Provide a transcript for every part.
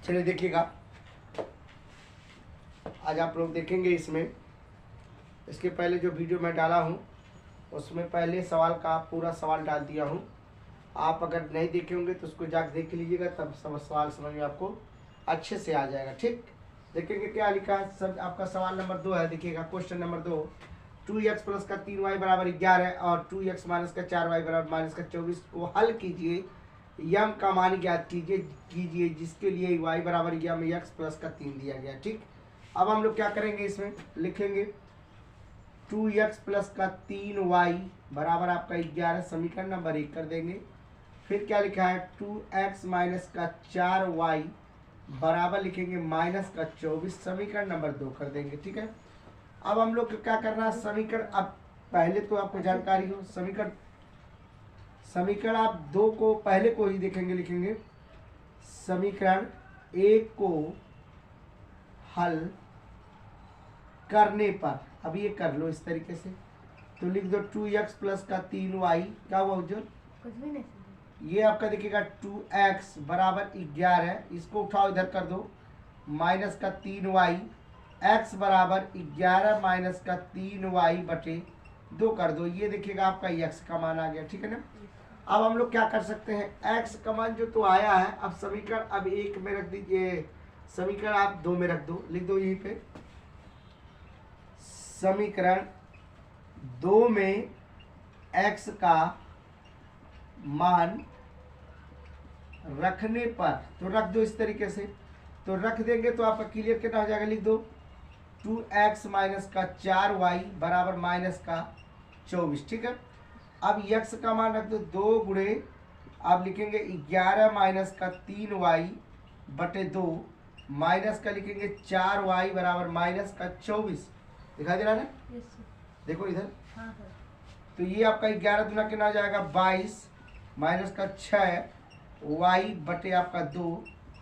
चलिए देखिएगा, आज आप लोग देखेंगे इसमें, इसके पहले जो वीडियो मैं डाला हूँ उसमें पहले सवाल का पूरा सवाल डाल दिया हूँ। आप अगर नहीं देखे होंगे तो उसको जाकर देख लीजिएगा, तब सवाल समझ में आपको अच्छे से आ जाएगा। ठीक, देखेंगे क्या लिखा है। सब आपका सवाल नंबर 2 है। देखिएगा क्वेश्चन नंबर 2, 2x प्लस का 3y बराबर 11 और 2x माइनस का 4y बराबर माइनस का 24 को हल कीजिए। यम का मान ज्ञात कीजिए जिसके लिए y बराबर यम x प्लस का 3 दिया गया। ठीक, अब हम लोग क्या करेंगे, इसमें लिखेंगे 2x प्लस का 3y बराबर आपका 11, समीकरण नंबर 1 कर देंगे। फिर क्या लिखा है 2x माइनस का 4y बराबर लिखेंगे माइनस का 24, समीकरण नंबर 2 कर देंगे। ठीक है, अब हम लोग क्या करना है, समीकरण, अब पहले तो आपको जानकारी हो, समीकरण आप 2 को पहले को ही देखेंगे, लिखेंगे समीकरण 1 को हल करने पर, अब ये कर लो इस तरीके से, तो लिख दो 2x प्लस का 3y, क्या हुआ उज्जवल, कुछ भी नहीं। ये आपका देखिएगा 2x बराबर 11, इसको उठाओ इधर कर दो, माइनस का 3y, x बराबर 11 माइनस का 3y बटे 2 कर दो, ये देखिएगा आपका x का मान आ गया। ठीक है ना, अब हम लोग क्या कर सकते हैं, x का मान जो तो आया है, अब समीकरण अब 1 में रख दीजिए, समीकरण आप 2 में रख दो, लिख दो यहीं पे समीकरण 2 में x का मान रखने पर, तो रख दो इस तरीके से, तो रख देंगे तो आपका क्लियर कितना हो जाएगा, लिख दो 2x माइनस का 4y बराबर माइनस का 24। ठीक है, अब x का मान रख दो 2 गुणे, अब लिखेंगे 11 माइनस का 3y बटे 2 माइनस का लिखेंगे 4y बराबर माइनस का 24। दिखाई दे रहा है ना, देखो इधर, हाँ सर। तो ये आपका 11 दुना कितना हो जाएगा 22 माइनस का 6y बटे आपका 2,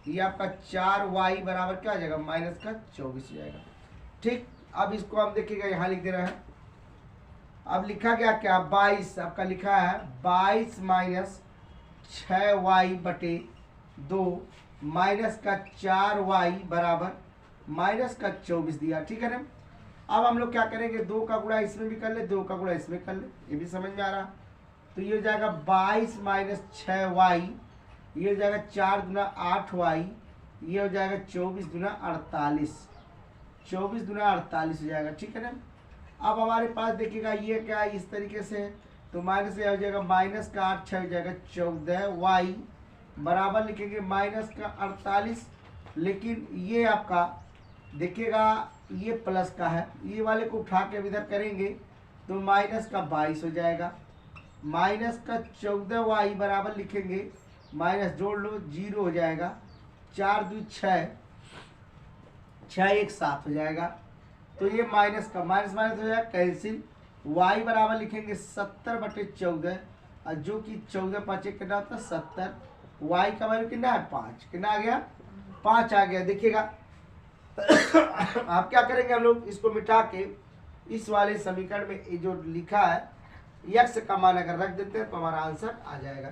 ये आपका 4y बराबर क्या हो जाएगा माइनस का 24 हो जाएगा। ठीक, अब इसको हम देखिएगा यहाँ लिख दे रहे हैं, अब लिखा गया क्या 22, आपका लिखा है 22 माइनस 6y बटे 2 माइनस का 4y बराबर माइनस का 24 दिया। ठीक है ना, अब हम लोग क्या करेंगे, 2 का गुणा इसमें भी कर ले, 2 का गुणा इसमें कर ले, ये भी समझ में आ रहा, तो ये हो जाएगा 22 माइनस 6y, ये हो जाएगा 4 दुना 8y, ये हो जाएगा 24 दुना 48, 24 दुना 48 हो जाएगा। ठीक है ना, अब हमारे पास देखिएगा ये क्या है, इस तरीके से, तो माइनस ये हो जाएगा माइनस का 8 6 हो जाएगा 14y बराबर लिखेंगे माइनस का 48, लेकिन ये आपका देखिएगा ये प्लस का है, ये वाले को उठा के इधर करेंगे तो माइनस का 22 हो जाएगा, माइनस का 14y बराबर लिखेंगे, माइनस जोड़ लो 0 हो जाएगा, 4 2 6, 6 1 7 हो जाएगा, तो ये माइनस का माइनस माइनस हो जाएगा कैंसिल, y बराबर लिखेंगे 70 बटे 14, और जो कि 14 5 कितना होता है 70, y का वैल्यू कितना है 5, कितना आ गया 5 आ गया। देखिएगा आप क्या करेंगे, हम लोग इसको मिटा के इस वाले समीकरण में जो लिखा है x का मान अगर रख देते हैं तो हमारा आंसर आ जाएगा।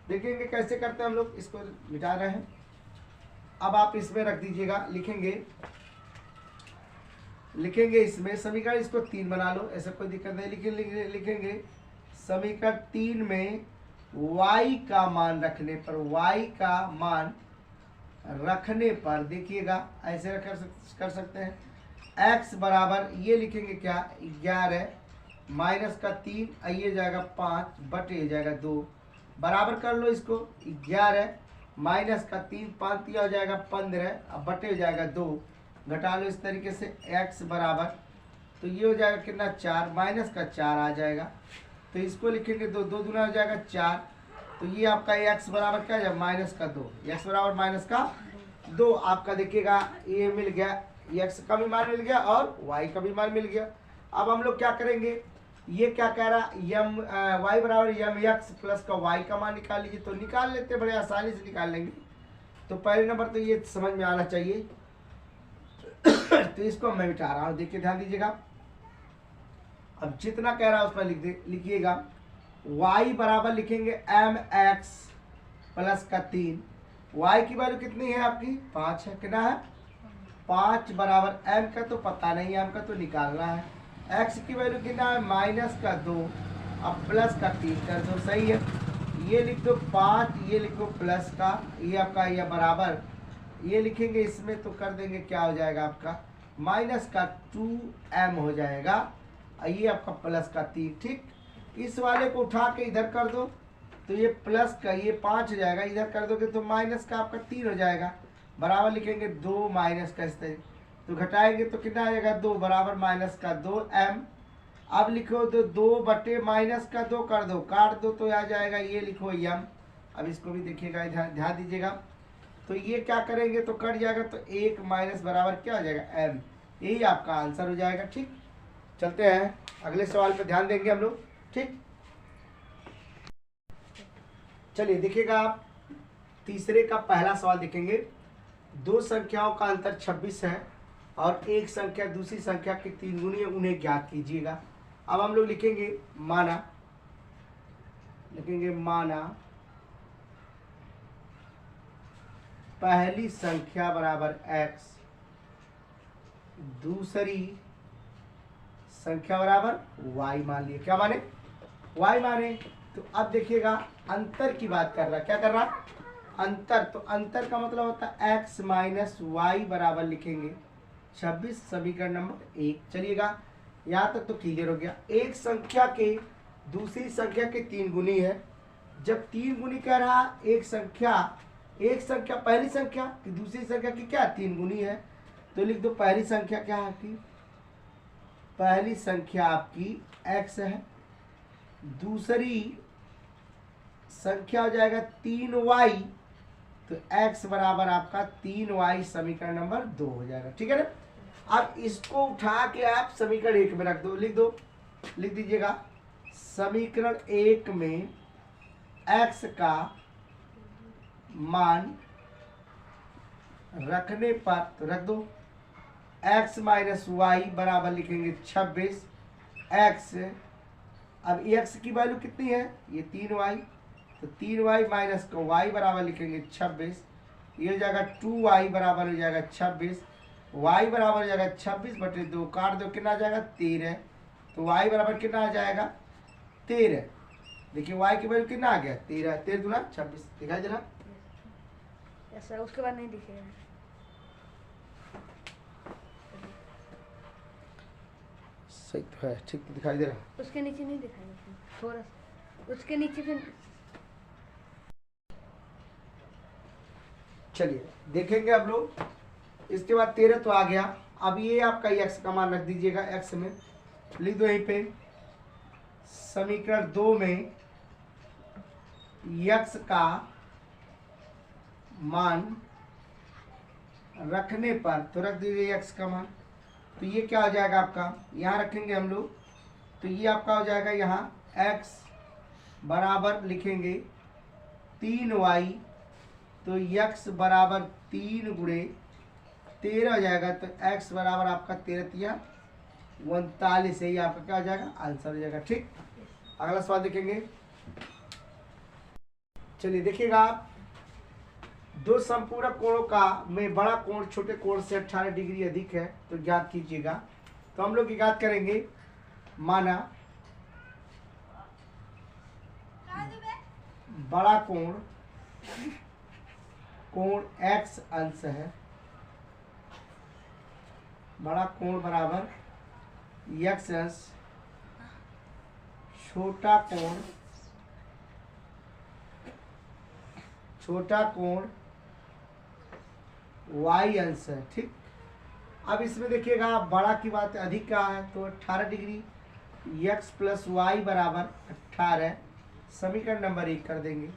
देखेंगे कैसे करते हैं हम लोग, इसको मिटा रहे हैं, अब आप इसमें रख दीजिएगा, लिखेंगे इसमें समीकरण, इसको 3 बना लो, ऐसा कोई दिक्कत नहीं, लिखेंगे समीकरण 3 में y का मान रखने पर, y का मान रखने पर देखिएगा ऐसे कर सकते हैं, x बराबर ये लिखेंगे क्या 11 माइनस का 3, ये जाएगा 5 बटे जाएगा 2, बराबर कर लो इसको, 11 माइनस का 3 5 दिया हो जाएगा 15, अब बटे हो जाएगा 2, घटा लो इस तरीके से, x बराबर तो ये हो जाएगा कितना 4 माइनस का 4 आ जाएगा, तो इसको लिखेंगे 2 2 दूना हो जाएगा 4, तो ये आपका x बराबर क्या है माइनस का 2, x बराबर माइनस का 2 आपका देखिएगा ये मिल गया, x का भी मान मिल गया और y का भी मान मिल गया। अब हम लोग क्या करेंगे, ये क्या कह रहा यम y बराबर यम x प्लस का y का मान निकाल लीजिए, तो निकाल लेते बड़े आसानी से निकाल लेंगे। तो पहले नंबर तो ये समझ में आना चाहिए तो इसको मैं मिटा रहा हूँ, देखिए ध्यान दीजिएगा, अब जितना कह रहा है उस पर लिखिएगा, y बराबर लिखेंगे mx प्लस का 3, y की वैल्यू कितनी है आपकी 5 है, कितना है 5 बराबर m का तो पता नहीं है, m का तो निकालना है, x की वैल्यू कितना है -2 अब प्लस का 3 कर दो, सही है। ये लिख दो 5, ये लिखो प्लस का, ये आपका ये बराबर, ये लिखेंगे इसमें तो कर देंगे, क्या हो जाएगा आपका -2m हो जाएगा, ये आपका प्लस का 3, ठीक। इस वाले को उठा के इधर कर दो तो ये प्लस का ये 5 हो जाएगा, इधर कर दोगे तो माइनस का आपका 3 हो जाएगा, बराबर लिखेंगे 2 माइनस का, इस तरह तो घटाएंगे तो कितना आ जाएगा 2 बराबर -2m। अब लिखो तो 2 बटे -2 कर दो, काट दो तो आ जाएगा, ये लिखो m। अब इसको भी देखिएगा, ध्यान दीजिएगा, तो ये क्या करेंगे तो कट जाएगा, तो 1 माइनस बराबर क्या हो जाएगा m, यही आपका आंसर हो जाएगा, ठीक। चलते हैं अगले सवाल पर ध्यान देंगे हम लोग, ठीक। चलिए देखिएगा आप तीसरे का पहला सवाल देखेंगे। दो संख्याओं का अंतर 26 है और एक संख्या दूसरी संख्या की 3 गुनी है, उन्हें ज्ञात कीजिएगा। अब हम लोग लिखेंगे माना पहली संख्या बराबर x, दूसरी संख्या बराबर y मान लिए, क्या माने y माने। तो अब देखिएगा अंतर की बात कर रहा, क्या कर रहा अंतर, तो अंतर का मतलब होता है x माइनस वाई बराबर लिखेंगे 26, समीकरण नंबर 1। चलिएगा यहाँ तक तो क्लियर हो गया। एक संख्या के दूसरी संख्या के 3 गुनी है, जब 3 गुनी कह रहा एक संख्या पहली संख्या की दूसरी संख्या की क्या 3 गुनी है, तो लिख दो पहली संख्या क्या है आपकी, पहली संख्या आपकी x है, दूसरी संख्या हो जाएगा 3y, तो x बराबर आपका 3y, समीकरण नंबर 2 हो जाएगा, ठीक है ना। अब इसको उठा के आप समीकरण 1 में रख दो, लिख दीजिएगा समीकरण 1 में x का मान रखने पर, तो रख दो x माइनस वाई बराबर लिखेंगे 26 x। अब x की वैल्यू कितनी है, ये 3y, तो 3y माइनस का y बराबर लिखेंगे 26, ये हो जाएगा 2y बराबर हो जाएगा 26, y बराबर हो जाएगा 26 बटे 2, काट दो कितना आ जाएगा 13, तो y बराबर कितना आ जाएगा 13। देखिए y की वैल्यू कितना आ गया 13, 13 दूना 26, दिखाई दे रहा ऐसा, उसके बाद नहीं दिखेगा। सही तो है, ठीक तो दिखाई दे रहा, उसके नीचे नहीं दिखाएगा, थोड़ा सा उसके नीचे फिर। चलिए देखेंगे अब लोग, इसके बाद 13 तो आ गया। अब ये आपका x का मान रख दीजिएगा, x में लिख दो यहीं पे समीकरण 2 में x का मान रखने पर, तो रख दीजिए x का मान, तो ये क्या हो जाएगा आपका, यहाँ रखेंगे हम लोग, तो ये आपका हो जाएगा यहाँ x बराबर लिखेंगे 3y, तो x बराबर 3 गुणे 13 हो जाएगा, तो x बराबर आपका 13 39, यही आपका क्या हो जाएगा आंसर हो जाएगा, ठीक। अगला सवाल देखेंगे। चलिए देखिएगा आप, दो संपूरक कोणों का में बड़ा कोण छोटे कोण से 18 डिग्री अधिक है, तो ज्ञात कीजिएगा। तो हम लोग ज्ञात करेंगे, माना बड़ा कोण x अंश है, बड़ा कोण बराबर x अंश, छोटा कोण y अंश है, ठीक। अब इसमें देखिएगा बड़ा की बात अधिक का है, तो 18 डिग्री, x प्लस वाई बराबर 18, समीकरण नंबर 1 कर देंगे।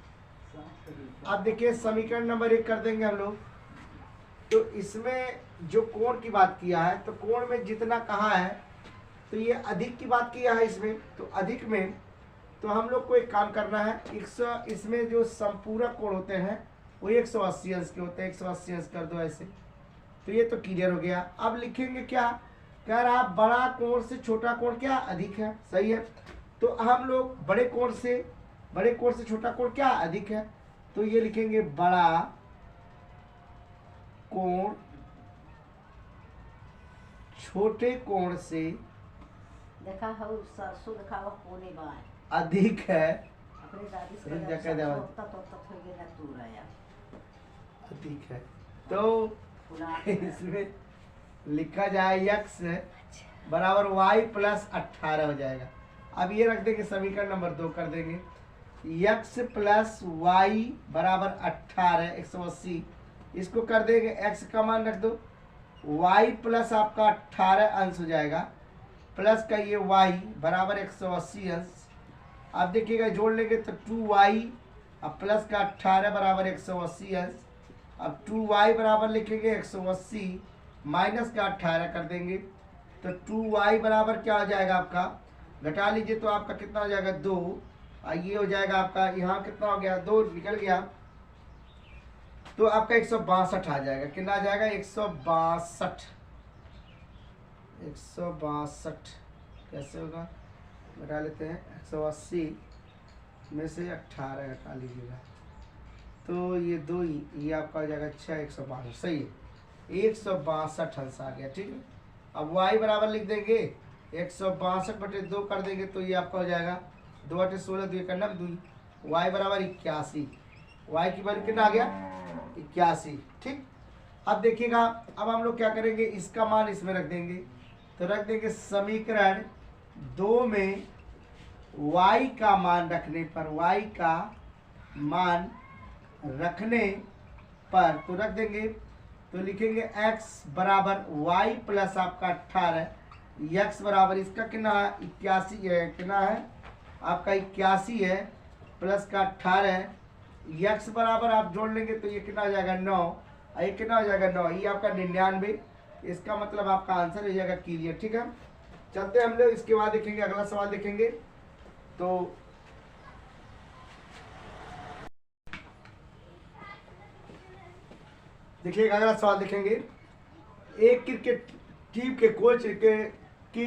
अब देखिए समीकरण नंबर 1 कर देंगे हम लोग, तो इसमें जो कोण की बात किया है, तो कोण में जितना कहा है, तो ये अधिक की बात किया है इसमें, तो अधिक में तो हम लोग को एक काम करना है, इसमें जो संपूरक कोण होते हैं वो 180 अंश के होते हैं, 180 अंश कर दो ऐसे, तो ये तो क्लियर हो गया। अब लिखेंगे क्या, कह रहा बड़ा कोण से छोटा कोण क्या अधिक है, सही है। तो हम लोग बड़े कोण से छोटा कोण क्या अधिक है, तो ये लिखेंगे बड़ा कोण से देखा हो सरसों देखा हुआ कोने बाय अधिक है, अपने दादी से रुक जा, कह दे आवाज। तो थोड़ी ना तू रहा अधिक है, तो फुला इसमें लिखा जाए x बराबर y प्लस 18 हो जाएगा। अब ये रख देंगे समीकरण नंबर 2 कर देंगे, x प्लस वाई बराबर 18 180, इसको कर देंगे x का मान रख दो, y प्लस आपका 18 अंश हो जाएगा, प्लस का ये y बराबर 180 अंश। अब देखिएगा जोड़ लेंगे तो 2y अब प्लस का 18 बराबर 180 अंश। अब 2y बराबर लिखेंगे 180 माइनस का 18 कर देंगे तो 2y बराबर क्या हो जाएगा आपका, घटा लीजिए तो आपका कितना हो जाएगा 2, और ये हो जाएगा आपका यहाँ कितना हो गया 2 निकल गया, तो आपका 162 आ जाएगा। कितना आ जाएगा 162, 162 कैसे होगा, घटा लेते हैं 180 में से 18 घटा लीजिएगा तो ये 2 ये आपका हो जाएगा 6 162 सही है, 162 अंश आ गया। ठीक है, अब y बराबर लिख देंगे 162/2 कर देंगे तो ये आपका हो जाएगा 2 8 16 2 1 9 y बराबर 81, y की वैल्यू कितना आ गया 81। ठीक, अब देखिएगा अब हम लोग क्या करेंगे, इसका मान इसमें रख देंगे, तो रख देंगे समीकरण 2 में y का मान रखने पर, y का मान रखने पर तो रख देंगे, तो लिखेंगे x बराबर y प्लस आपका 18, x बराबर इसका कितना है 81 है, कितना है आपका 81 है, प्लस का 18, x बराबर आप जोड़ लेंगे तो ये कितना हो जाएगा 9, ये कितना हो जाएगा 9, ये आपका 99, इसका मतलब आपका आंसर हो जाएगा क्लियर। ठीक है, चलते हैं हम लोग इसके बाद देखेंगे, अगला सवाल देखेंगे। तो देखिए अगला सवाल देखेंगे, एक क्रिकेट टीम के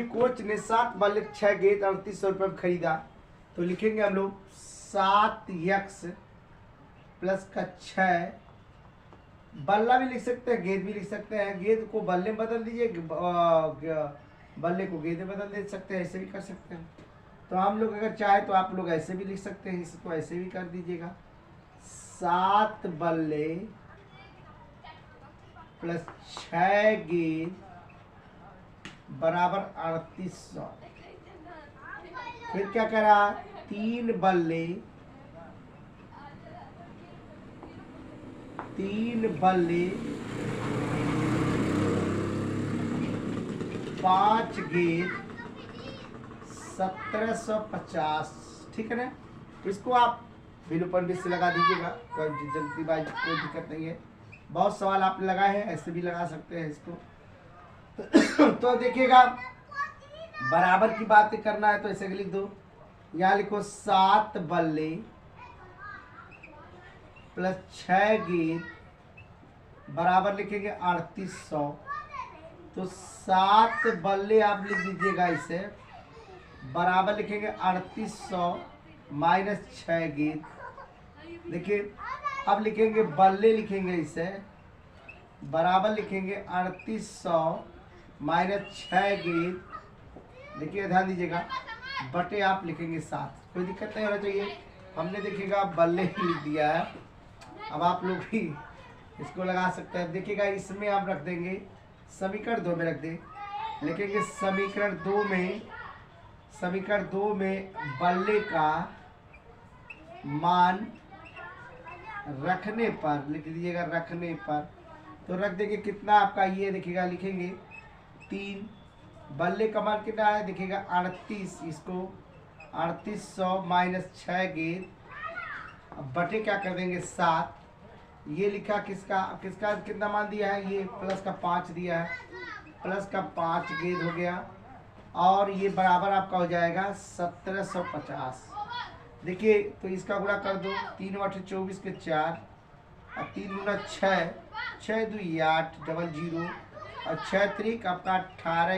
कोच ने 7 बल्ले 6 गेंद 3800 रुपये में खरीदा, तो लिखेंगे हम लोग 7x प्लस का 6, बल्ला भी लिख सकते हैं गेंद भी लिख सकते हैं, गेंद को बल्ले में बदल दीजिए, बल्ले को गेंद में बदल दे सकते हैं, ऐसे भी कर सकते हैं। तो हम लोग अगर चाहे तो आप लोग ऐसे भी लिख सकते हैं, इसको ऐसे भी कर दीजिएगा 7 बल्ले प्लस 6 गेंद बराबर 3800। फिर क्या करा 3 बल्ले 5 गेंद 1750। ठीक है ना, इसको आप विलोपन भी से लगा दीजिएगा, कोई जल्दीबाजी कोई दिक्कत नहीं है, बहुत सवाल आपने लगाए हैं, ऐसे भी लगा सकते हैं इसको। तो देखिएगा बराबर की बात करना है तो ऐसे लिख दो, यहाँ लिखो 7 बल्ले प्लस 6 गेंद बराबर लिखेंगे 3800, तो 7 बल्ले आप लिख दीजिएगा, इसे बराबर लिखेंगे 3800 माइनस 6 गेंद। देखिए अब लिखेंगे बल्ले, लिखेंगे इसे बराबर लिखेंगे 3800 माइनस 6 गेंद, देखिए ध्यान दीजिएगा, बटे आप लिखेंगे 7, कोई दिक्कत नहीं होना चाहिए। हमने देखिएगा बल्ले ही लिख दिया है, अब आप लोग भी इसको लगा सकते हैं। देखिएगा इसमें आप रख देंगे समीकरण 2 में रख दें, लिखेंगे समीकरण 2 में बल्ले का मान रखने पर, लिख दीजिएगा रखने पर, तो रख देंगे कितना आपका, ये देखिएगा लिखेंगे 3, बल्ले का मान कितना है देखिएगा 38, इसको 3800 माइनस 6 गेंद, अब बटे क्या कर देंगे 7, ये लिखा किसका कितना मान दिया है, ये प्लस का 5 दिया है, प्लस का 5 गेंद हो गया, और ये बराबर आपका हो जाएगा 1750। देखिए तो इसका गुणा कर दो, 3 8 24 के 4 और 3 गुना 6, 6 2 8 00 और 6 3 आपका 18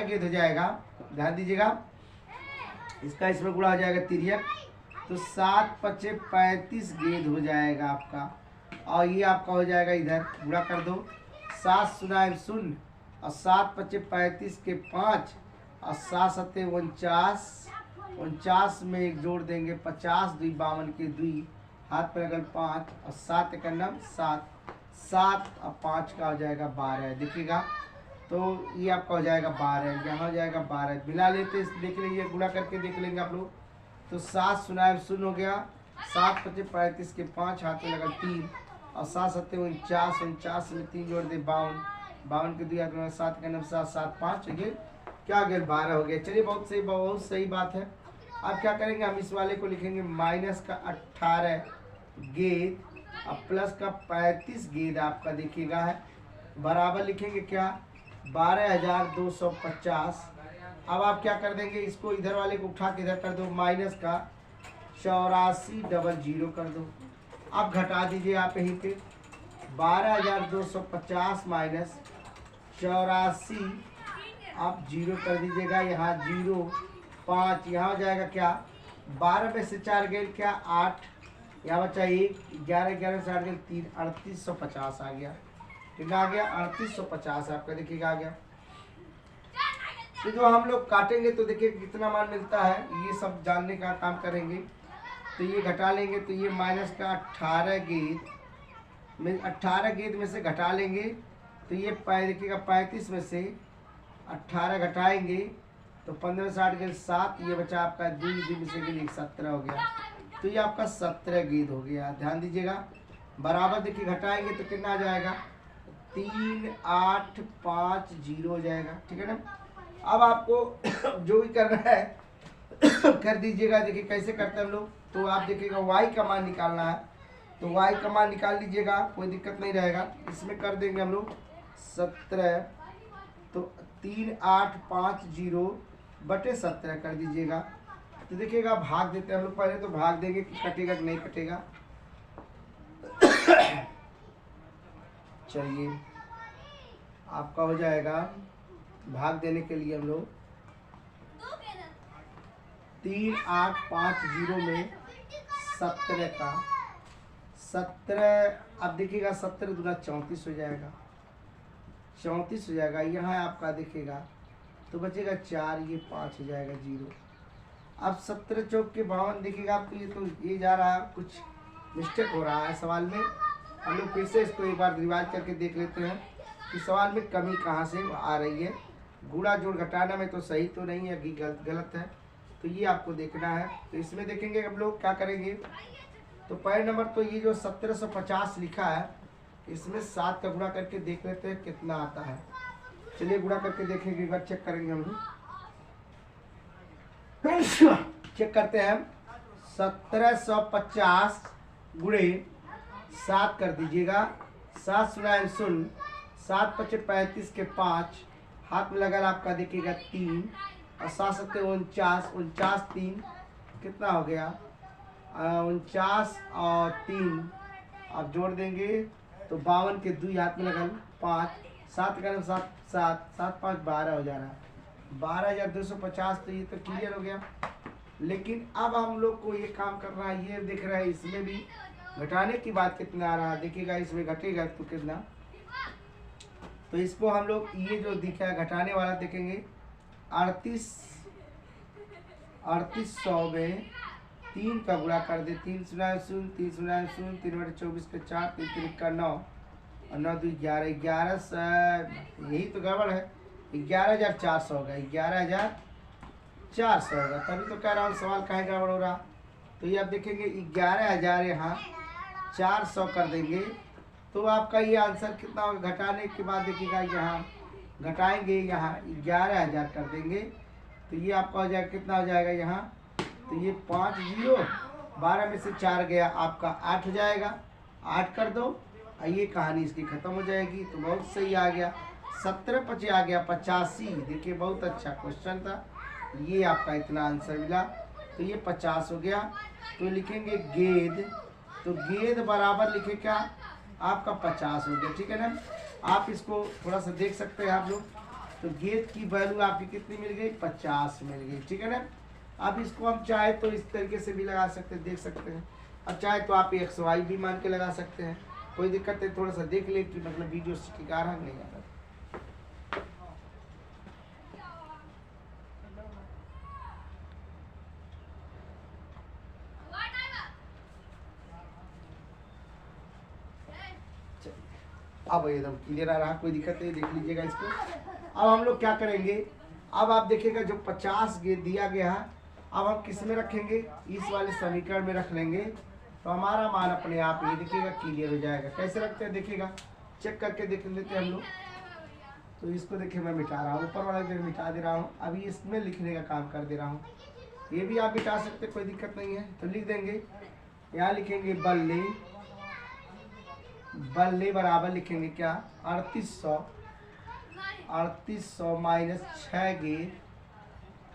गेंद हो जाएगा। ध्यान दीजिएगा इसका इसमें गुणा हो जाएगा 3, तो 7 5 35 गेंद हो जाएगा आपका, और ये आपका हो जाएगा, इधर गुणा कर दो, 7 शून्य शून्य और 7 पच्चे 35 के 5 और 7 सत्ते 49, 49 में एक जोड़ देंगे 50, 2 52 के 2, हाथ पे लगल 5 और 7 का नाम 7, 7 और 5 का हो जाएगा 12। देखिएगा तो ये आपका हो जाएगा 12, यहाँ हो जाएगा 12, मिला लेते देख लीजिए, गुणा करके देख लेंगे आप लोग। तो 7 शून्य शून्य हो गया, 7 पच्चे 35 के 5, हाथ में लगल 3 और 7 सत्ते 49, 49 में 3 जोड़ दे 52, 52 के 2 हाथ में 7 का नाम 7, 7 5 ये क्या गया 12 हो गया। चलिए बहुत सही बात है। अब क्या करेंगे, हम इस वाले को लिखेंगे माइनस का 18 गेंद और प्लस का 35 गेंद आपका देखिएगा है, बराबर लिखेंगे क्या 12,250। अब आप क्या कर देंगे, इसको इधर वाले को उठा के इधर कर दो, माइनस का 8400 कर दो। अब घटा दीजिए आप यहीं पे 12,250 माइनस 84, आप 0 कर दीजिएगा, यहाँ 0 5, यहाँ हो जाएगा क्या 12 में से 4 गए क्या 8, यहाँ बचा 1, 11 11 से 8 गए 3, 3850 आ गया। कितना आ गया 3850 आपका देखिएगा आ गया। तो जो हम लोग काटेंगे तो देखिए कितना मान मिलता है, ये सब जानने का काम करेंगे। तो ये घटा लेंगे तो ये माइनस का 18 गेंद में 18 गेंद में से घटा लेंगे तो ये देखिएगा 35 में से 18 घटाएंगे तो 15 से 8 गेंद 7, ये बचा आपका 2 में से गेंद 17 हो गया। तो ये आपका 17 गेंद हो गया। ध्यान दीजिएगा बराबर देखिए घटाएंगे तो कितना आ जाएगा 3850 हो जाएगा। ठीक है ना। अब आपको जो भी करना है कर दीजिएगा। देखिए कैसे करते हैं हम लोग, तो आप देखिएगा y का मान निकालना है तो y का मान निकाल लीजिएगा, कोई दिक्कत नहीं रहेगा। इसमें कर देंगे हम लोग 17 तो 3850 बटे 17 कर दीजिएगा। तो देखिएगा भाग देते हैं हम लोग, पहले तो भाग देंगे कि कटेगा कि नहीं कटेगा। चलिए आपका हो जाएगा भाग देने के लिए हम लोग 3850 में 17 का 17, अब देखिएगा 17 दूना 34 हो जाएगा, 34 हो जाएगा। यहाँ आपका देखिएगा तो बचेगा 4, ये 5 हो जाएगा 0। अब 17 चौक के 52 देखिएगा आपको, ये तो ये जा रहा है, कुछ मिस्टेक हो रहा है सवाल में। हम लोग फिर से इसको एक बार रिवाइज करके देख लेते हैं कि सवाल में कमी कहाँ से आ रही है। गुणा जोड़ घटाना में तो सही तो नहीं है कि गलत है, तो ये आपको देखना है। तो इसमें देखेंगे हम लोग क्या करेंगे, तो पहले नंबर तो ये जो 1750 लिखा है इसमें 7 का गुणा करके देख लेते हैं कितना आता है। चलिए गुणा करके देखेंगे, एक बार चेक करेंगे हम लोग। चेक करते हैं हम 1750 गुणे 7 कर दीजिएगा, 7 शून्य शून्य, 7 पचे 35 के 5, हाथ में लगा आपका देखिएगा 3 और 7 सत्ते 49, 49 3 कितना हो गया 49 और 3 आप जोड़ देंगे तो 52 के 2 हाथ में लगल 5, 7 का 7 7 7 5 12 हो जा रहा है 12,250। तो ये तो क्लियर हो गया। लेकिन अब हम लोग को ये काम करना है, ये दिख रहा है इसमें भी घटाने की बात कितना आ रहा है। देखिएगा इसमें घटेगा तो कितना, तो इसको हम लोग ये जो दिखा है घटाने वाला देखेंगे 3800 में 3 का गुणा कर दे, 3 शून्य शून्य 3 शून्य शून्य 3 बटे 24 के 4, 3 3 का 9 और 9 2 11, 11 यही तो गड़बड़ है, 11,400 होगा, 11,400 होगा। तभी तो कह रहा हूँ सवाल काहे गड़बड़ हो रहा। तो ये आप देखेंगे 11,000 यहाँ 400 कर देंगे तो आपका ये आंसर कितना होगा। घटाने के बाद देखिएगा यहाँ घटाएंगे, यहाँ 11,000 कर देंगे तो ये आपका हो जाएगा कितना हो जाएगा यहाँ, तो ये 5 0, 12 में से 4 गया आपका 8 हो जाएगा, 8 कर दो और ये कहानी इसकी ख़त्म हो जाएगी। तो बहुत सही आ गया, 17 पचे आ गया 85। देखिए बहुत अच्छा क्वेश्चन था, ये आपका इतना आंसर मिला तो ये 50 हो गया। तो लिखेंगे गेंद, तो गेंद बराबर लिखे क्या आपका 50 हो गया। ठीक है ना। आप इसको थोड़ा सा देख सकते हैं आप लोग, तो गेंद की वैल्यू आपकी कितनी मिल गई 50 मिल गई। ठीक है ना। अब इसको हम चाहे तो इस तरीके से भी लगा सकते हैं, देख सकते हैं, और चाहे तो आप XY भी मान के लगा सकते हैं। कोई दिक्कत नहीं, थोड़ा सा देख ले कि मतलब वीडियो ठीक आ रहा है नहीं आ रहा। अब एकदम क्लियर आ रहा, कोई दिक्कत नहीं, देख लीजिएगा इसको। अब हम लोग क्या करेंगे, अब आप देखिएगा जो 50 गेंद दिया गया है, अब हम किस में रखेंगे, इस वाले समीकरण में रख लेंगे, तो हमारा मान अपने आप ये देखिएगा क्लियर हो जाएगा। कैसे रखते हैं देखिएगा, चेक करके देख लेते हैं हम लोग। तो इसको देखिए मैं मिटा रहा हूँ, ऊपर वाला जगह मिटा दे रहा हूँ, अभी इसमें लिखने का काम कर दे रहा हूँ। ये भी आप मिटा सकते, कोई दिक्कत नहीं है। तो लिख देंगे, यहाँ लिखेंगे बल्ले, बल्ले बराबर लिखेंगे क्या 3800 माइनस 6 गेंद,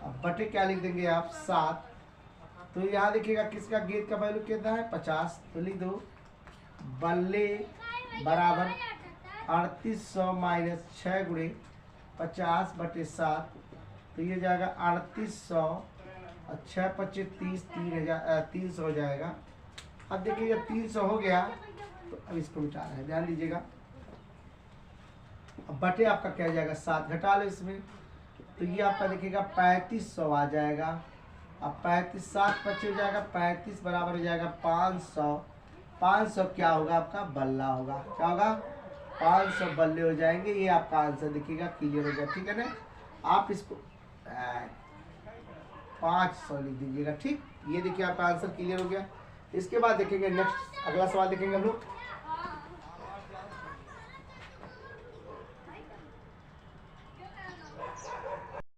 अब बटे क्या लिख देंगे आप 7। तो यहाँ देखिएगा किसका गेंद का वैल्यू कितना है 50, तो लिख दो बल्ले बराबर 3800 माइनस 6 गुणे 50 बटे 7, तो ये जाएगा 3800 और 6 25 30, 300 हो जाएगा। अब देखिए जब 300 हो गया तो अब इसको मिटा रहे हैं, ध्यान दीजिएगा। अब बटे आपका क्या जाएगा 7, घटा लो इसमें, तो ये आपका देखिएगा 3500 आ जाएगा। अब 35 7 25 हो जाएगा 35 बराबर हो जाएगा 500। 500 क्या होगा आपका बल्ला होगा, क्या होगा 500 बल्ले हो जाएंगे। ये आपका आंसर देखिएगा क्लियर हो गया, ठीक है ना। आप इसको 500 लिख दीजिएगा, ठीक। ये देखिए आपका आंसर क्लियर हो गया। इसके बाद देखेंगे नेक्स्ट, अगला सवाल देखेंगे हम लोग।